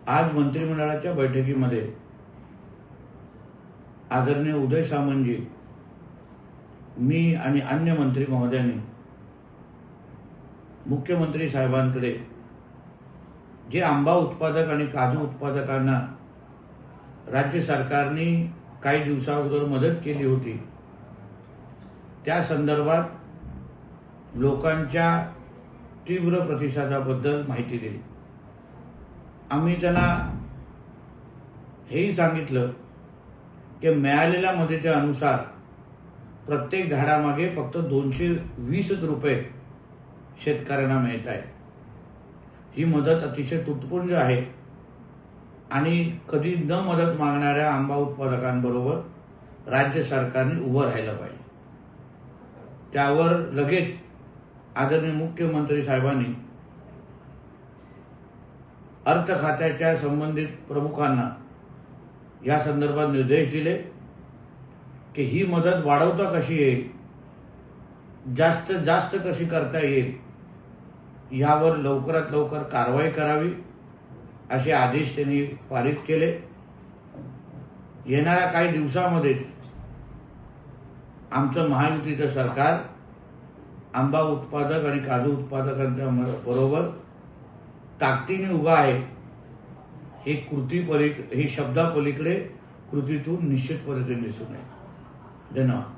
आज मंत्रिमंडळाच्या बैठकीमध्ये आदरणीय उदय सामंतजी, मी आणि अन्य मंत्री महोदयांनी मुख्यमंत्री साहेबांकडे जे आंबा उत्पादक आणि काजू उत्पादकांना राज्य सरकारने काही दिवसाअगोदर मदत केली होती, त्या संदर्भात लोकांच्या तीव्र प्रतिसादाबद्दल माहिती दिली। आम्ही त्यांना हेही सांगितलं की मिळालेल्या मदतीनुसार प्रत्येक झाडामागे फक्त 220 रुपये शेतकऱ्यांना मिळत आहे। ही मदत अतिशय तुटपुंज आहे आणि कधी न मदत मागणाऱ्या आंबा उत्पादकांबरोबर राज्य सरकारने उभं राहिलं पाहिजे। त्यावर लगेच आदरणीय मुख्यमंत्री साहेबांनी अर्थ खात्याच्या संबंधित प्रमुखांना या संदर्भात निर्देश दिले की ही मदत वाढवता कशी येईल, जास्तीत जास्त कशी करता येईल, यावर लवकरात लवकर कारवाई करावी असे आदेश त्यांनी पारित केले। येणाऱ्या काही दिवसांमध्ये आमचं महायुतीचं सरकार आंबा उत्पादक आणि काजू उत्पादकांच्या बरोबर ताकदीने उभा आहे। हे शब्दापलीकडे कृतीतून निश्चितपणे दिसून येईल। धन्यवाद।